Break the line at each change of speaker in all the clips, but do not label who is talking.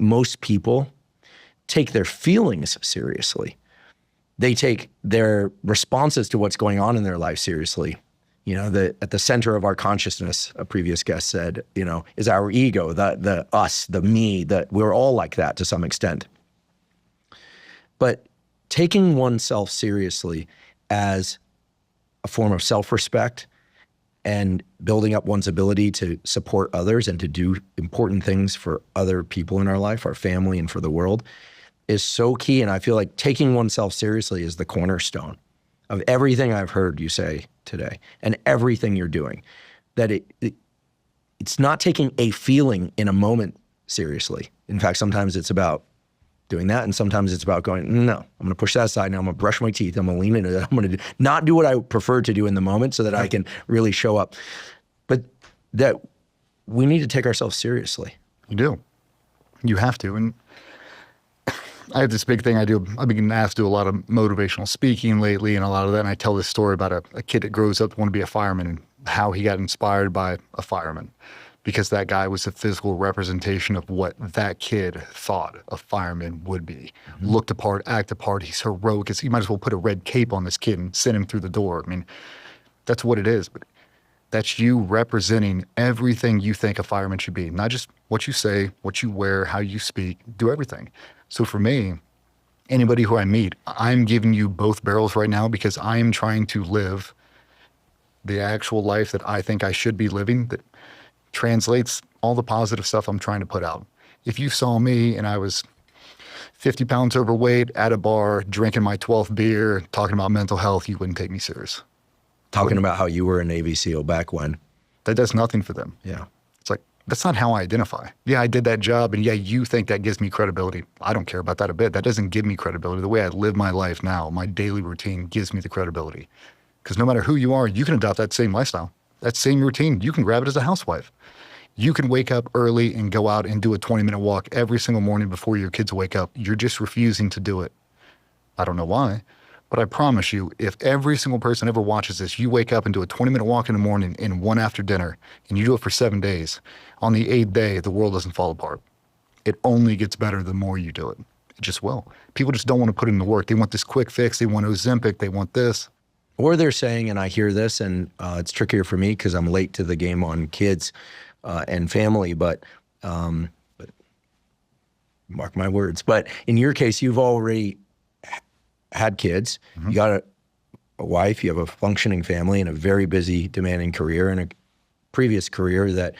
most people take their feelings seriously. They take their responses to what's going on in their life seriously. You know, at the center of our consciousness, a previous guest said, you know, is our ego, the us, the me, that we're all like that to some extent. But taking oneself seriously as a form of self-respect and building up one's ability to support others and to do important things for other people in our life, our family, and for the world is so key. And I feel like taking oneself seriously is the cornerstone of everything I've heard you say today and everything you're doing. That it's not taking a feeling in a moment seriously. In fact, sometimes it's about doing that, and sometimes it's about going, no, I'm going to push that aside now. I'm going to brush my teeth. I'm going to lean into it. I'm going to not do what I prefer to do in the moment so that I can really show up. But that we need to take ourselves seriously.
You do. You have to. And I have this big thing I do. I've been asked to do a lot of motivational speaking lately and a lot of that. And I tell this story about a kid that grows up to want to be a fireman and how he got inspired by a fireman. Because that guy was a physical representation of what that kid thought a fireman would be. Mm-hmm. Looked apart, act apart, he's heroic. You might as well put a red cape on this kid and send him through the door. I mean, that's what it is. But that's you representing everything you think a fireman should be. Not just what you say, what you wear, how you speak, do everything. So for me, anybody who I meet, I'm giving you both barrels right now because I am trying to live the actual life that I think I should be living, that translates all the positive stuff I'm trying to put out. If you saw me and I was 50 pounds overweight at a bar, drinking my 12th beer, talking about mental health, you wouldn't take me serious.
Talking about how you were a Navy SEAL back when.
That does nothing for them.
Yeah.
It's like, that's not how I identify. Yeah, I did that job, and yeah, you think that gives me credibility. I don't care about that a bit. That doesn't give me credibility. The way I live my life now, my daily routine gives me the credibility. Because no matter who you are, you can adopt that same lifestyle. That same routine, you can grab it as a housewife. You can wake up early and go out and do a 20-minute walk every single morning before your kids wake up. You're just refusing to do it. I don't know why, but I promise you, if every single person ever watches this, you wake up and do a 20-minute walk in the morning and one after dinner, and you do it for 7 days, on the 8th day, the world doesn't fall apart. It only gets better the more you do it. It just will. People just don't want to put in the work. They want this quick fix. They want Ozempic. They want this.
Or they're saying, and I hear this, and it's trickier for me because I'm late to the game on kids and family, but mark my words. But in your case, you've already had kids. Mm-hmm. You got a wife, you have a functioning family and a very busy, demanding career, and a previous career that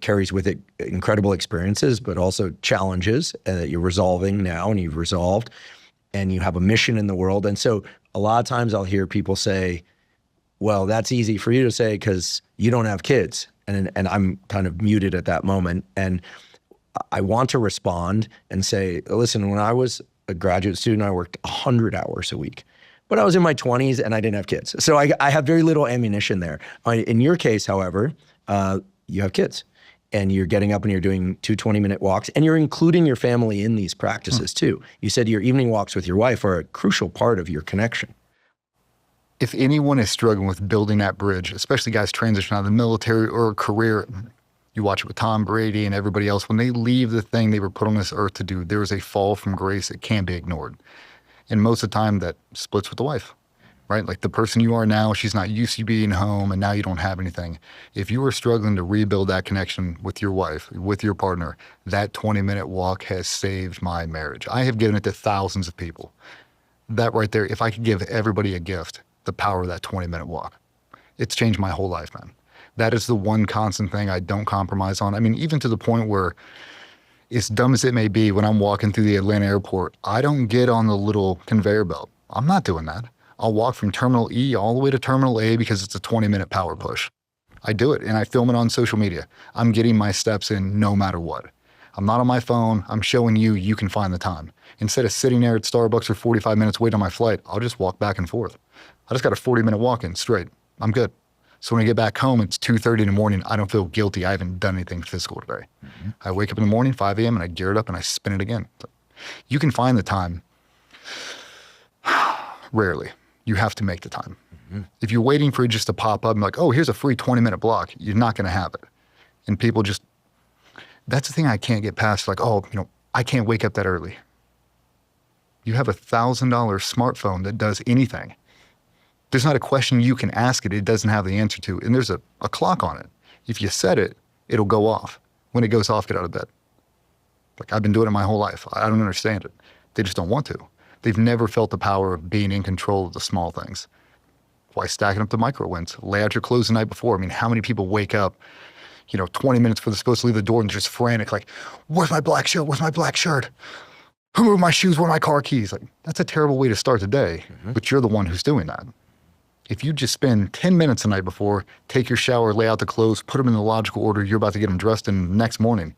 carries with it incredible experiences, but also challenges that you're resolving now and you've resolved, and you have a mission in the world. And so a lot of times I'll hear people say, well, that's easy for you to say because you don't have kids. And I'm kind of muted at that moment. And I want to respond and say, listen, when I was a graduate student, I worked 100 hours a week. But I was in my 20s and I didn't have kids. So I have very little ammunition there. In your case, however, you have kids. And you're getting up and you're doing 2 20-minute walks, and you're including your family in these practices too. You said your evening walks with your wife are a crucial part of your connection.
If anyone is struggling with building that bridge, especially guys transition out of the military or a career, you watch it with Tom Brady and everybody else, when they leave the thing they were put on this earth to do, there is a fall from grace that can't be ignored. And most of the time that splits with the wife. Right? Like the person you are now, she's not used to being home and now you don't have anything. If you are struggling to rebuild that connection with your wife, with your partner, that 20-minute walk has saved my marriage. I have given it to thousands of people. That right there, if I could give everybody a gift, the power of that 20-minute walk, it's changed my whole life, man. That is the one constant thing I don't compromise on. I mean, even to the point where, as dumb as it may be, when I'm walking through the Atlanta airport, I don't get on the little conveyor belt. I'm not doing that. I'll walk from Terminal E all the way to Terminal A because it's a 20-minute power push. I do it, and I film it on social media. I'm getting my steps in no matter what. I'm not on my phone. I'm showing you, you can find the time. Instead of sitting there at Starbucks for 45 minutes waiting on my flight, I'll just walk back and forth. I just got a 40-minute walk-in straight. I'm good. So when I get back home, it's 2:30 in the morning. I don't feel guilty. I haven't done anything physical today. Mm-hmm. I wake up in the morning, 5 a.m., and I gear it up, and I spin it again. You can find the time. Rarely. You have to make the time. Mm-hmm. If you're waiting for it just to pop up and like, oh, here's a free 20-minute block, you're not going to have it. And people just, that's the thing I can't get past. Like, oh, I can't wake up that early. You have $1,000 smartphone that does anything. There's not a question you can ask it doesn't have the answer to. And there's a clock on it. If you set it, it'll go off. When it goes off, get out of bed. Like, I've been doing it my whole life. I don't understand it. They just don't want to. They've never felt the power of being in control of the small things. Why stacking up the micro wins? Lay out your clothes the night before. I mean, how many people wake up, 20 minutes before they're supposed to leave the door and they're just frantic, like, where's my black shirt? Where's my black shirt? Who moved my shoes? Where are my car keys? Like, that's a terrible way to start the day, but you're the one who's doing that. If you just spend 10 minutes the night before, take your shower, lay out the clothes, put them in the logical order you're about to get them dressed in the next morning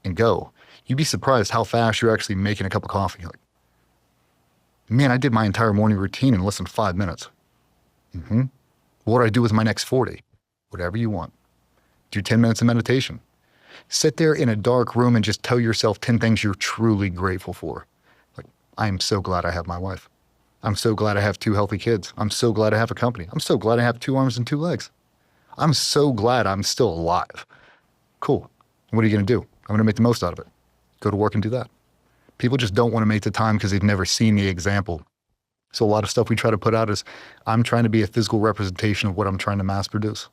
and go, you'd be surprised how fast you're actually making a cup of coffee. Like, man, I did my entire morning routine in less than 5 minutes. What do I do with my next 40? Whatever you want. Do 10 minutes of meditation. Sit there in a dark room and just tell yourself 10 things you're truly grateful for. Like, I am so glad I have my wife. I'm so glad I have 2 healthy kids. I'm so glad I have a company. I'm so glad I have 2 arms and 2 legs. I'm so glad I'm still alive. Cool. What are you going to do? I'm going to make the most out of it. Go to work and do that. People just don't want to make the time because they've never seen the example. So a lot of stuff we try to put out is, I'm trying to be a physical representation of what I'm trying to mass produce.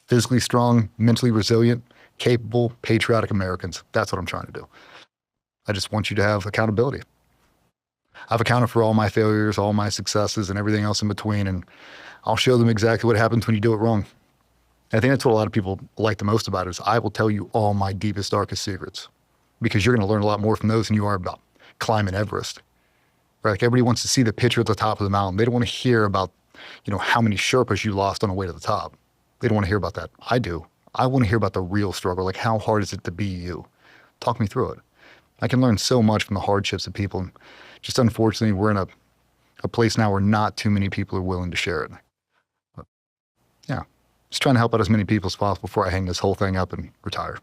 Physically strong, mentally resilient, capable, patriotic Americans. That's what I'm trying to do. I just want you to have accountability. I've accounted for all my failures, all my successes, and everything else in between, and I'll show them exactly what happens when you do it wrong. I think that's what a lot of people like the most about it, is I will tell you all my deepest, darkest secrets, because you're going to learn a lot more from those than you are about climbing Everest. Right? Like, everybody wants to see the picture at the top of the mountain. They don't want to hear about, how many Sherpas you lost on the way to the top. They don't want to hear about that. I do. I want to hear about the real struggle. Like, how hard is it to be you? Talk me through it. I can learn so much from the hardships of people. Just unfortunately, we're in a place now where not too many people are willing to share it. But yeah, just trying to help out as many people as possible before I hang this whole thing up and retire.